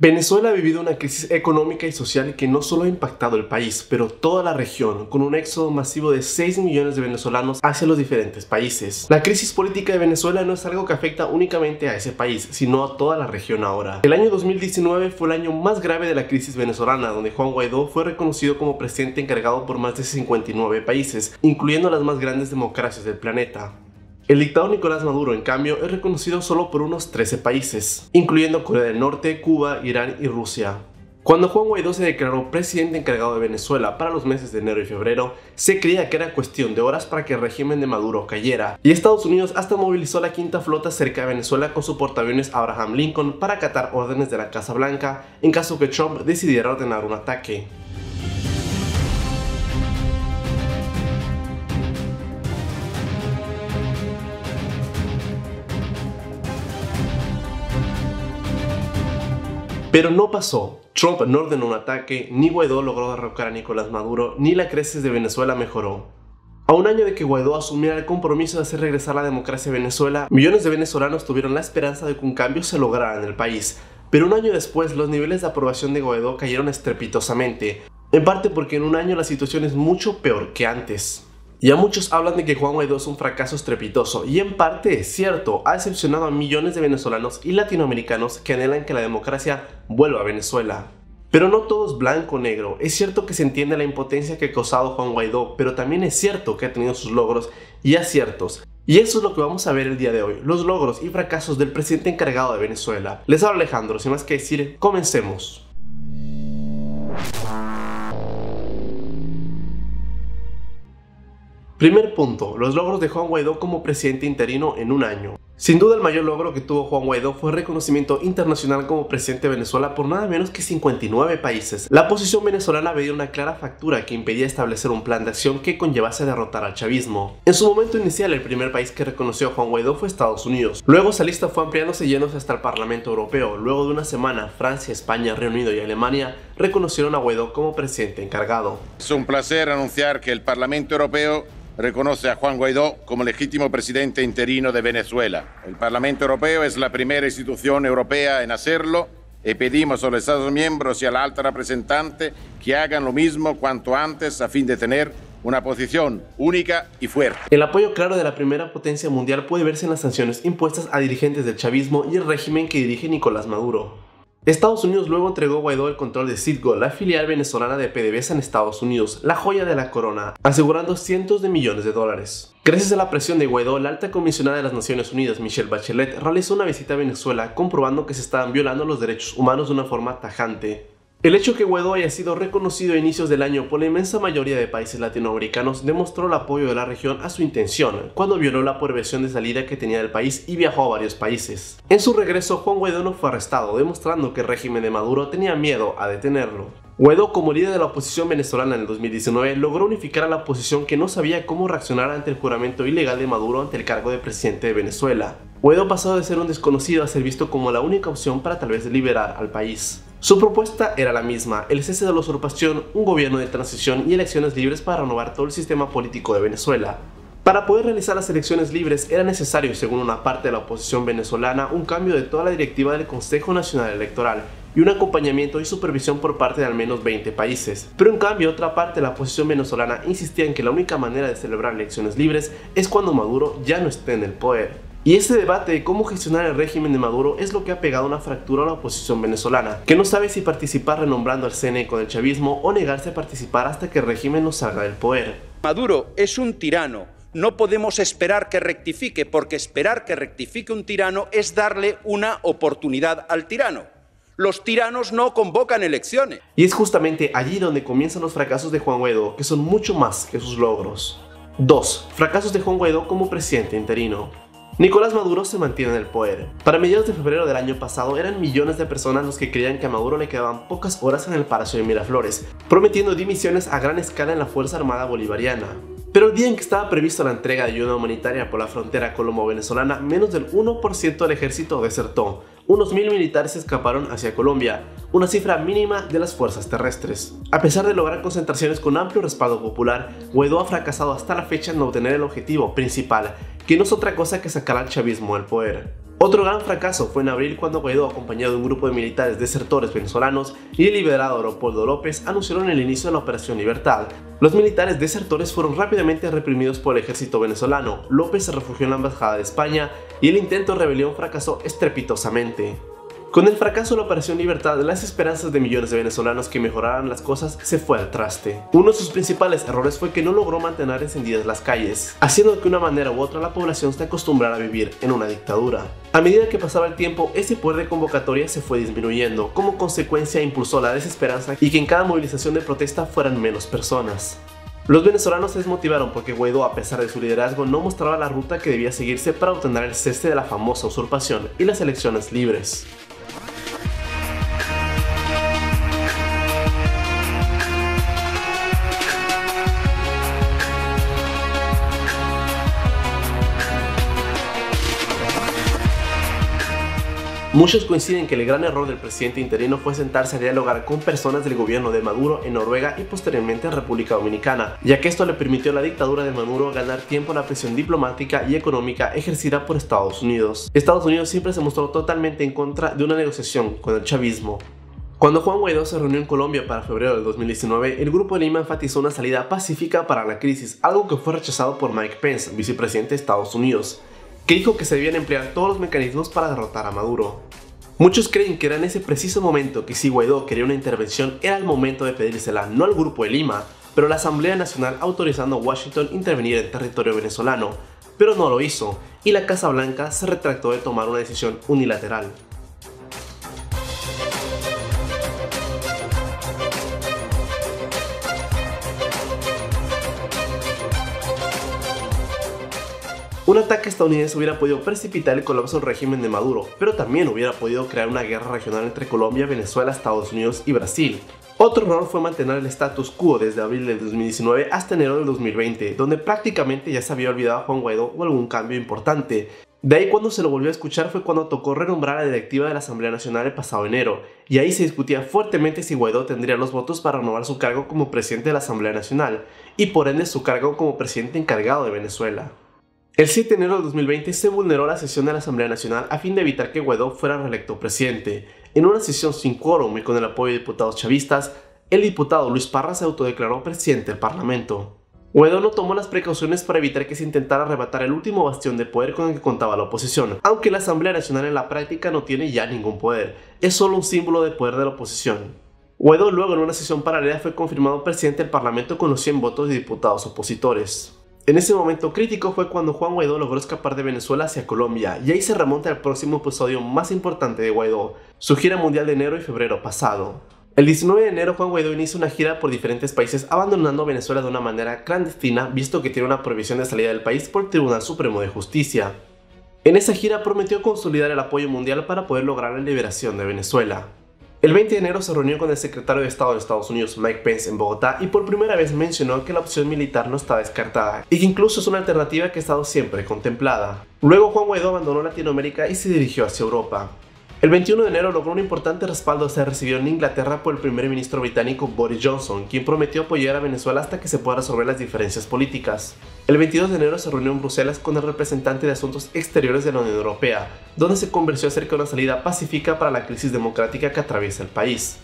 Venezuela ha vivido una crisis económica y social que no solo ha impactado el país, pero toda la región, con un éxodo masivo de 6 millones de venezolanos hacia los diferentes países. La crisis política de Venezuela no es algo que afecta únicamente a ese país, sino a toda la región ahora. El año 2019 fue el año más grave de la crisis venezolana, donde Juan Guaidó fue reconocido como presidente encargado por más de 59 países, incluyendo las más grandes democracias del planeta. El dictador Nicolás Maduro, en cambio, es reconocido solo por unos 13 países, incluyendo Corea del Norte, Cuba, Irán y Rusia. Cuando Juan Guaidó se declaró presidente encargado de Venezuela para los meses de enero y febrero, se creía que era cuestión de horas para que el régimen de Maduro cayera, y Estados Unidos hasta movilizó la quinta flota cerca de Venezuela con su portaaviones Abraham Lincoln para acatar órdenes de la Casa Blanca en caso que Trump decidiera ordenar un ataque. Pero no pasó. Trump no ordenó un ataque, ni Guaidó logró derrocar a Nicolás Maduro, ni la crisis de Venezuela mejoró. A un año de que Guaidó asumiera el compromiso de hacer regresar la democracia a Venezuela, millones de venezolanos tuvieron la esperanza de que un cambio se lograra en el país. Pero un año después, los niveles de aprobación de Guaidó cayeron estrepitosamente, en parte porque en un año la situación es mucho peor que antes. Ya muchos hablan de que Juan Guaidó es un fracaso estrepitoso, y en parte es cierto, ha decepcionado a millones de venezolanos y latinoamericanos que anhelan que la democracia vuelva a Venezuela. Pero no todo es blanco o negro. Es cierto que se entiende la impotencia que ha causado Juan Guaidó, pero también es cierto que ha tenido sus logros y aciertos. Y eso es lo que vamos a ver el día de hoy, los logros y fracasos del presidente encargado de Venezuela. Les habla Alejandro, sin más que decir, comencemos. Primer punto, los logros de Juan Guaidó como presidente interino en un año. Sin duda el mayor logro que tuvo Juan Guaidó fue el reconocimiento internacional como presidente de Venezuela por nada menos que 59 países. La posición venezolana veía una clara fractura que impedía establecer un plan de acción que conllevase a derrotar al chavismo. En su momento inicial, el primer país que reconoció a Juan Guaidó fue Estados Unidos. Luego esa lista fue ampliándose yéndose hasta el Parlamento Europeo. Luego de una semana, Francia, España, Reino Unido y Alemania reconocieron a Guaidó como presidente encargado. Es un placer anunciar que el Parlamento Europeo reconoce a Juan Guaidó como legítimo presidente interino de Venezuela. El Parlamento Europeo es la primera institución europea en hacerlo y pedimos a los Estados miembros y a la alta representante que hagan lo mismo cuanto antes a fin de tener una posición única y fuerte. El apoyo claro de la primera potencia mundial puede verse en las sanciones impuestas a dirigentes del chavismo y el régimen que dirige Nicolás Maduro. Estados Unidos luego entregó a Guaidó el control de Citgo, la filial venezolana de PDVSA en Estados Unidos, la joya de la corona, asegurando cientos de millones de dólares. Gracias a la presión de Guaidó, la alta comisionada de las Naciones Unidas, Michelle Bachelet, realizó una visita a Venezuela comprobando que se estaban violando los derechos humanos de una forma tajante. El hecho que Guaidó haya sido reconocido a inicios del año por la inmensa mayoría de países latinoamericanos demostró el apoyo de la región a su intención, cuando violó la prohibición de salida que tenía del país y viajó a varios países. En su regreso, Juan Guaidó no fue arrestado, demostrando que el régimen de Maduro tenía miedo a detenerlo. Guaidó, como líder de la oposición venezolana en el 2019, logró unificar a la oposición que no sabía cómo reaccionar ante el juramento ilegal de Maduro ante el cargo de presidente de Venezuela. Guaidó pasó de ser un desconocido a ser visto como la única opción para tal vez liberar al país. Su propuesta era la misma, el cese de la usurpación, un gobierno de transición y elecciones libres para renovar todo el sistema político de Venezuela. Para poder realizar las elecciones libres era necesario, según una parte de la oposición venezolana, un cambio de toda la directiva del Consejo Nacional Electoral y un acompañamiento y supervisión por parte de al menos 20 países. Pero en cambio, otra parte de la oposición venezolana insistía en que la única manera de celebrar elecciones libres es cuando Maduro ya no esté en el poder. Y este debate de cómo gestionar el régimen de Maduro es lo que ha pegado una fractura a la oposición venezolana, que no sabe si participar renombrando al CNE con el chavismo o negarse a participar hasta que el régimen no salga del poder. Maduro es un tirano. No podemos esperar que rectifique, porque esperar que rectifique un tirano es darle una oportunidad al tirano. Los tiranos no convocan elecciones. Y es justamente allí donde comienzan los fracasos de Juan Guaidó, que son mucho más que sus logros. 2. Fracasos de Juan Guaidó como presidente interino. Nicolás Maduro se mantiene en el poder. Para mediados de febrero del año pasado eran millones de personas los que creían que a Maduro le quedaban pocas horas en el Palacio de Miraflores, prometiendo dimisiones a gran escala en la Fuerza Armada Bolivariana. Pero el día en que estaba prevista la entrega de ayuda humanitaria por la frontera colombo-venezolana, menos del 1% del ejército desertó. Unos 1000 militares escaparon hacia Colombia, una cifra mínima de las fuerzas terrestres. A pesar de lograr concentraciones con amplio respaldo popular, Guaidó ha fracasado hasta la fecha en obtener el objetivo principal, que no es otra cosa que sacar al chavismo del poder. Otro gran fracaso fue en abril cuando Guaidó, acompañado de un grupo de militares desertores venezolanos y el liberado Leopoldo López, anunciaron el inicio de la Operación Libertad. Los militares desertores fueron rápidamente reprimidos por el ejército venezolano. López se refugió en la embajada de España y el intento de rebelión fracasó estrepitosamente. Con el fracaso de la Operación Libertad, las esperanzas de millones de venezolanos que mejoraran las cosas se fue al traste. Uno de sus principales errores fue que no logró mantener encendidas las calles, haciendo que de una manera u otra la población se acostumbrara a vivir en una dictadura. A medida que pasaba el tiempo, ese poder de convocatoria se fue disminuyendo, como consecuencia impulsó la desesperanza y que en cada movilización de protesta fueran menos personas. Los venezolanos se desmotivaron porque Guaidó, a pesar de su liderazgo, no mostraba la ruta que debía seguirse para obtener el cese de la famosa usurpación y las elecciones libres. Muchos coinciden que el gran error del presidente interino fue sentarse a dialogar con personas del gobierno de Maduro en Noruega y posteriormente en República Dominicana, ya que esto le permitió a la dictadura de Maduro ganar tiempo en la presión diplomática y económica ejercida por Estados Unidos. Estados Unidos siempre se mostró totalmente en contra de una negociación con el chavismo. Cuando Juan Guaidó se reunió en Colombia para febrero del 2019, el Grupo de Lima enfatizó una salida pacífica para la crisis, algo que fue rechazado por Mike Pence, vicepresidente de Estados Unidos, que dijo que se debían emplear todos los mecanismos para derrotar a Maduro. Muchos creen que era en ese preciso momento que si Guaidó quería una intervención era el momento de pedírsela no al Grupo de Lima, pero a la Asamblea Nacional autorizando a Washington intervenir en territorio venezolano, pero no lo hizo y la Casa Blanca se retractó de tomar una decisión unilateral. Un ataque estadounidense hubiera podido precipitar el colapso del régimen de Maduro, pero también hubiera podido crear una guerra regional entre Colombia, Venezuela, Estados Unidos y Brasil. Otro error fue mantener el status quo desde abril del 2019 hasta enero del 2020, donde prácticamente ya se había olvidado a Juan Guaidó o algún cambio importante. De ahí cuando se lo volvió a escuchar fue cuando tocó renombrar a la directiva de la Asamblea Nacional el pasado enero, y ahí se discutía fuertemente si Guaidó tendría los votos para renovar su cargo como presidente de la Asamblea Nacional, y por ende su cargo como presidente encargado de Venezuela. El 7 de enero de 2020 se vulneró la sesión de la Asamblea Nacional a fin de evitar que Guaidó fuera reelecto presidente. En una sesión sin quórum y con el apoyo de diputados chavistas, el diputado Luis Parra se autodeclaró presidente del Parlamento. Guaidó no tomó las precauciones para evitar que se intentara arrebatar el último bastión de poder con el que contaba la oposición, aunque la Asamblea Nacional en la práctica no tiene ya ningún poder, es solo un símbolo de poder de la oposición. Guaidó luego en una sesión paralela fue confirmado presidente del Parlamento con los 100 votos de diputados opositores. En ese momento crítico fue cuando Juan Guaidó logró escapar de Venezuela hacia Colombia, y ahí se remonta al próximo episodio más importante de Guaidó, su gira mundial de enero y febrero pasado. El 19 de enero Juan Guaidó inicia una gira por diferentes países abandonando Venezuela de una manera clandestina, visto que tiene una prohibición de salida del país por el Tribunal Supremo de Justicia. En esa gira prometió consolidar el apoyo mundial para poder lograr la liberación de Venezuela. El 20 de enero se reunió con el secretario de Estado de Estados Unidos, Mike Pence, en Bogotá y por primera vez mencionó que la opción militar no estaba descartada y que incluso es una alternativa que ha estado siempre contemplada. Luego Juan Guaidó abandonó Latinoamérica y se dirigió hacia Europa. El 21 de enero logró un importante respaldo ser recibido en Inglaterra por el primer ministro británico Boris Johnson, quien prometió apoyar a Venezuela hasta que se puedan resolver las diferencias políticas. El 22 de enero se reunió en Bruselas con el representante de Asuntos Exteriores de la Unión Europea, donde se conversó acerca de una salida pacífica para la crisis democrática que atraviesa el país.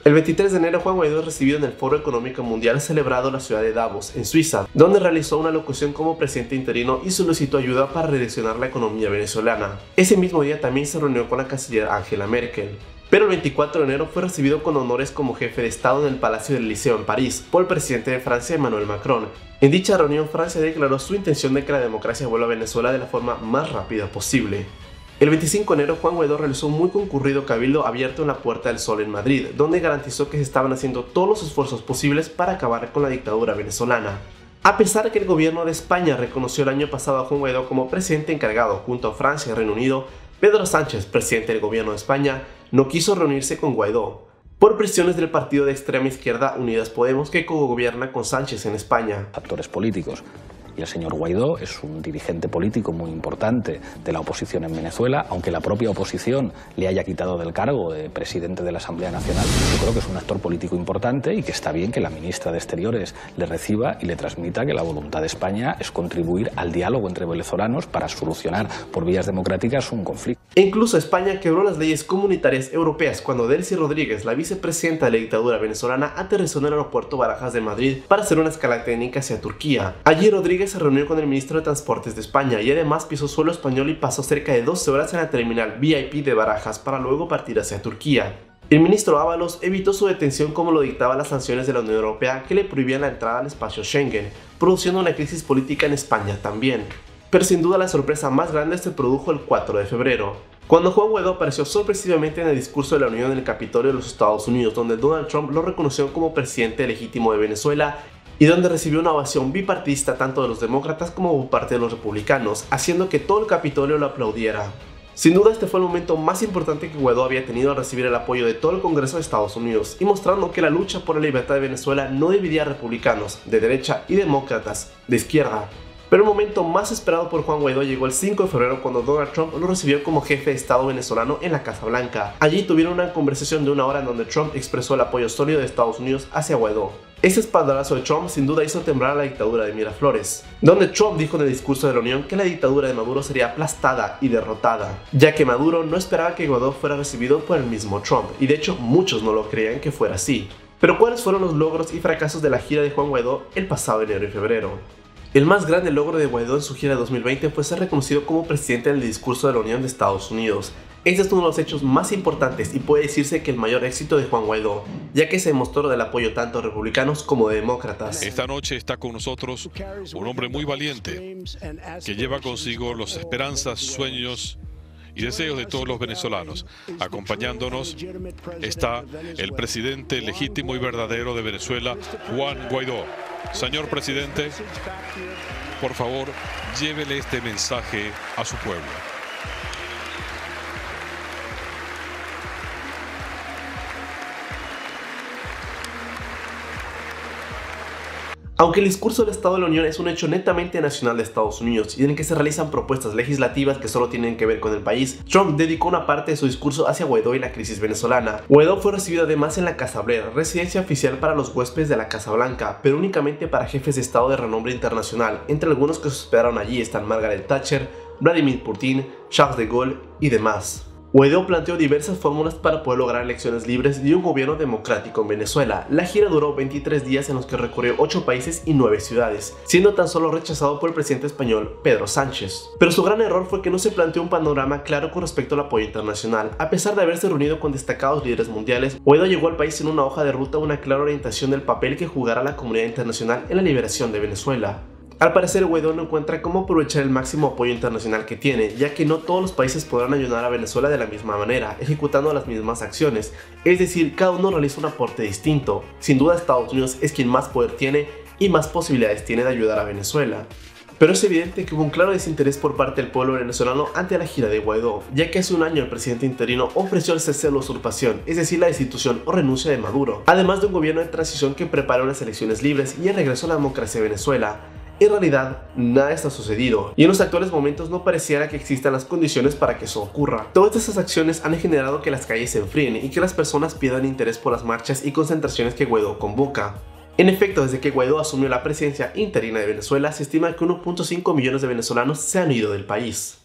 El 23 de enero Juan Guaidó es recibido en el Foro Económico Mundial celebrado en la ciudad de Davos, en Suiza, donde realizó una locución como presidente interino y solicitó ayuda para redireccionar la economía venezolana. Ese mismo día también se reunió con la canciller Angela Merkel. Pero el 24 de enero fue recibido con honores como jefe de Estado en el Palacio del Elíseo en París por el presidente de Francia Emmanuel Macron. En dicha reunión Francia declaró su intención de que la democracia vuelva a Venezuela de la forma más rápida posible. El 25 de enero Juan Guaidó realizó un muy concurrido cabildo abierto en la Puerta del Sol en Madrid, donde garantizó que se estaban haciendo todos los esfuerzos posibles para acabar con la dictadura venezolana. A pesar de que el gobierno de España reconoció el año pasado a Juan Guaidó como presidente encargado junto a Francia y Reino Unido, Pedro Sánchez, presidente del gobierno de España, no quiso reunirse con Guaidó, por presiones del partido de extrema izquierda Unidas Podemos que cogobierna con Sánchez en España. Actores políticos Y el señor Guaidó es un dirigente político muy importante de la oposición en Venezuela, aunque la propia oposición le haya quitado del cargo de presidente de la Asamblea Nacional. Yo creo que es un actor político importante y que está bien que la ministra de Exteriores le reciba y le transmita que la voluntad de España es contribuir al diálogo entre venezolanos para solucionar por vías democráticas un conflicto. E incluso España quebró las leyes comunitarias europeas cuando Delcy Rodríguez, la vicepresidenta de la dictadura venezolana, aterrizó en el aeropuerto Barajas de Madrid para hacer una escala técnica hacia Turquía. Allí Rodríguez se reunió con el ministro de Transportes de España y además pisó suelo español y pasó cerca de 12 horas en la terminal VIP de Barajas para luego partir hacia Turquía. El ministro Ábalos evitó su detención como lo dictaban las sanciones de la Unión Europea que le prohibían la entrada al espacio Schengen, produciendo una crisis política en España también. Pero sin duda la sorpresa más grande se produjo el 4 de febrero, cuando Juan Guaidó apareció sorpresivamente en el discurso de la Unión en el Capitolio de los Estados Unidos, donde Donald Trump lo reconoció como presidente legítimo de Venezuela y donde recibió una ovación bipartidista tanto de los demócratas como por parte de los republicanos, haciendo que todo el Capitolio lo aplaudiera. Sin duda este fue el momento más importante que Guaidó había tenido al recibir el apoyo de todo el Congreso de Estados Unidos y mostrando que la lucha por la libertad de Venezuela no dividía a republicanos, de derecha y demócratas, de izquierda. Pero el momento más esperado por Juan Guaidó llegó el 5 de febrero cuando Donald Trump lo recibió como jefe de Estado venezolano en la Casa Blanca. Allí tuvieron una conversación de una hora en donde Trump expresó el apoyo sólido de Estados Unidos hacia Guaidó. Ese espaldarazo de Trump sin duda hizo temblar a la dictadura de Miraflores, donde Trump dijo en el discurso de la Unión que la dictadura de Maduro sería aplastada y derrotada, ya que Maduro no esperaba que Guaidó fuera recibido por el mismo Trump, y de hecho muchos no lo creían que fuera así. Pero ¿cuáles fueron los logros y fracasos de la gira de Juan Guaidó el pasado enero y febrero? El más grande logro de Guaidó en su gira de 2020 fue ser reconocido como presidente en el discurso de la Unión de Estados Unidos. Este es uno de los hechos más importantes y puede decirse que el mayor éxito de Juan Guaidó, ya que se demostró del apoyo tanto de republicanos como de demócratas. Esta noche está con nosotros un hombre muy valiente que lleva consigo las esperanzas, sueños y deseos de todos los venezolanos. Acompañándonos está el presidente legítimo y verdadero de Venezuela, Juan Guaidó. Señor presidente, por favor, llévele este mensaje a su pueblo. Aunque el discurso del Estado de la Unión es un hecho netamente nacional de Estados Unidos y en el que se realizan propuestas legislativas que solo tienen que ver con el país, Trump dedicó una parte de su discurso hacia Guaidó y la crisis venezolana. Guaidó fue recibido además en la Casa Blanca, residencia oficial para los huéspedes de la Casa Blanca, pero únicamente para jefes de Estado de renombre internacional. Entre algunos que se hospedaron allí están Margaret Thatcher, Vladimir Putin, Charles de Gaulle y demás. Guaidó planteó diversas fórmulas para poder lograr elecciones libres y un gobierno democrático en Venezuela. La gira duró 23 días en los que recorrió 8 países y 9 ciudades, siendo tan solo rechazado por el presidente español Pedro Sánchez. Pero su gran error fue que no se planteó un panorama claro con respecto al apoyo internacional. A pesar de haberse reunido con destacados líderes mundiales, Guaidó llegó al país sin una hoja de ruta o una clara orientación del papel que jugará la comunidad internacional en la liberación de Venezuela. Al parecer, Guaidó no encuentra cómo aprovechar el máximo apoyo internacional que tiene, ya que no todos los países podrán ayudar a Venezuela de la misma manera, ejecutando las mismas acciones, es decir, cada uno realiza un aporte distinto. Sin duda Estados Unidos es quien más poder tiene y más posibilidades tiene de ayudar a Venezuela. Pero es evidente que hubo un claro desinterés por parte del pueblo venezolano ante la gira de Guaidó, ya que hace un año el presidente interino ofreció el cese de la usurpación, es decir, la destitución o renuncia de Maduro, además de un gobierno de transición que prepara unas elecciones libres y el regreso a la democracia de Venezuela. En realidad, nada está sucedido, y en los actuales momentos no pareciera que existan las condiciones para que eso ocurra. Todas estas acciones han generado que las calles se enfríen y que las personas pierdan interés por las marchas y concentraciones que Guaidó convoca. En efecto, desde que Guaidó asumió la presidencia interina de Venezuela, se estima que 1.5 millones de venezolanos se han ido del país.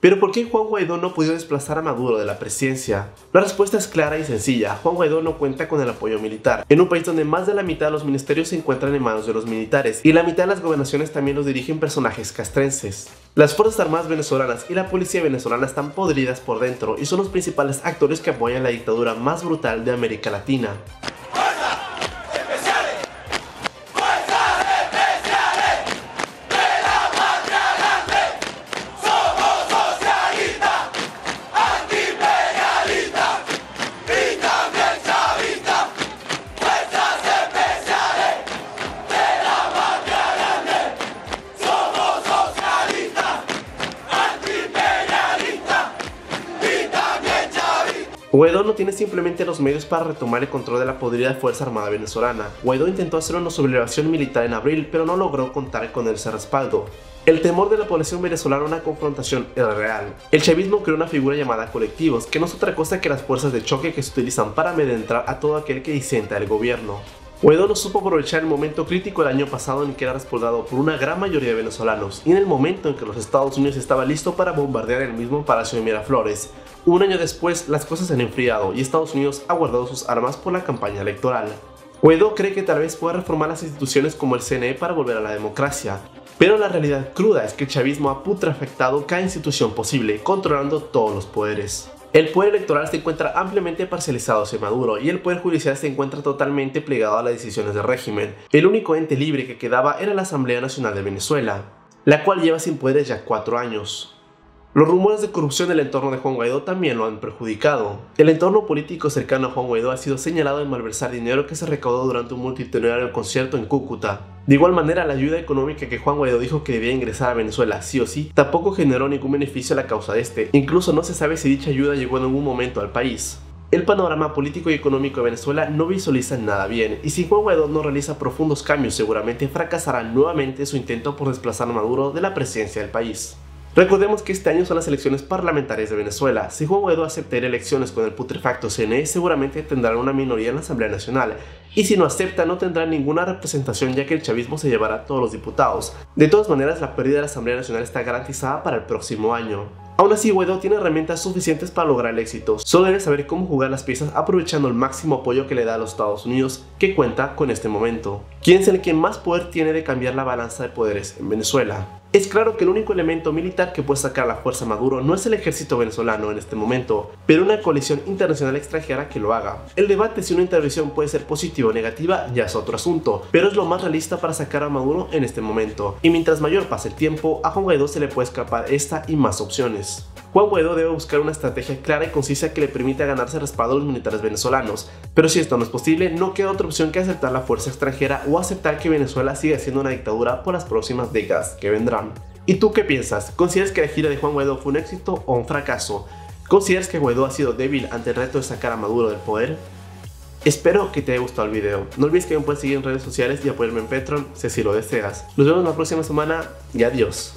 Pero ¿por qué Juan Guaidó no pudo desplazar a Maduro de la presidencia? La respuesta es clara y sencilla. Juan Guaidó no cuenta con el apoyo militar, en un país donde más de la mitad de los ministerios se encuentran en manos de los militares y la mitad de las gobernaciones también los dirigen personajes castrenses. Las Fuerzas Armadas venezolanas y la policía venezolana están podridas por dentro y son los principales actores que apoyan la dictadura más brutal de América Latina. Guaidó no tiene simplemente los medios para retomar el control de la podrida Fuerza Armada venezolana. Guaidó intentó hacer una sublevación militar en abril, pero no logró contar con ese respaldo. El temor de la población venezolana a una confrontación era real. El chavismo creó una figura llamada colectivos, que no es otra cosa que las fuerzas de choque que se utilizan para amedrentar a todo aquel que disienta del gobierno. Guaidó no supo aprovechar el momento crítico del año pasado en el que era respaldado por una gran mayoría de venezolanos y en el momento en que los Estados Unidos estaba listo para bombardear el mismo Palacio de Miraflores. Un año después, las cosas se han enfriado y Estados Unidos ha guardado sus armas por la campaña electoral. Guaidó cree que tal vez pueda reformar las instituciones como el CNE para volver a la democracia, pero la realidad cruda es que el chavismo ha putrefactado cada institución posible, controlando todos los poderes. El poder electoral se encuentra ampliamente parcializado hacia Maduro y el poder judicial se encuentra totalmente plegado a las decisiones del régimen. El único ente libre que quedaba era la Asamblea Nacional de Venezuela, la cual lleva sin poderes ya 4 años. Los rumores de corrupción del entorno de Juan Guaidó también lo han perjudicado. El entorno político cercano a Juan Guaidó ha sido señalado de malversar dinero que se recaudó durante un multitudinario concierto en Cúcuta. De igual manera, la ayuda económica que Juan Guaidó dijo que debía ingresar a Venezuela sí o sí, tampoco generó ningún beneficio a la causa de este. Incluso no se sabe si dicha ayuda llegó en algún momento al país. El panorama político y económico de Venezuela no visualiza nada bien, y si Juan Guaidó no realiza profundos cambios, seguramente fracasará nuevamente su intento por desplazar a Maduro de la presidencia del país. Recordemos que este año son las elecciones parlamentarias de Venezuela. Si Juan Guaidó acepta ir a elecciones con el putrefacto CNE, seguramente tendrá una minoría en la Asamblea Nacional, y si no acepta no tendrá ninguna representación ya que el chavismo se llevará a todos los diputados. De todas maneras, la pérdida de la Asamblea Nacional está garantizada para el próximo año. Aún así, Guaidó tiene herramientas suficientes para lograr el éxito, solo debe saber cómo jugar las piezas aprovechando el máximo apoyo que le da a los Estados Unidos, que cuenta con este momento. ¿Quién es el que más poder tiene de cambiar la balanza de poderes en Venezuela? Es claro que el único elemento militar que puede sacar a la fuerza a Maduro no es el ejército venezolano en este momento, pero una coalición internacional extranjera que lo haga. El debate si una intervención puede ser positiva o negativa ya es otro asunto, pero es lo más realista para sacar a Maduro en este momento, y mientras mayor pase el tiempo, a Juan Guaidó se le puede escapar esta y más opciones. Juan Guaidó debe buscar una estrategia clara y concisa que le permita ganarse el respaldo de los militares venezolanos, pero si esto no es posible, no queda otra opción que aceptar la fuerza extranjera o aceptar que Venezuela siga siendo una dictadura por las próximas décadas que vendrán. ¿Y tú qué piensas? ¿Consideras que la gira de Juan Guaidó fue un éxito o un fracaso? ¿Consideras que Guaidó ha sido débil ante el reto de sacar a Maduro del poder? Espero que te haya gustado el video. No olvides que me puedes seguir en redes sociales y apoyarme en Patreon si así lo deseas. Nos vemos la próxima semana y adiós.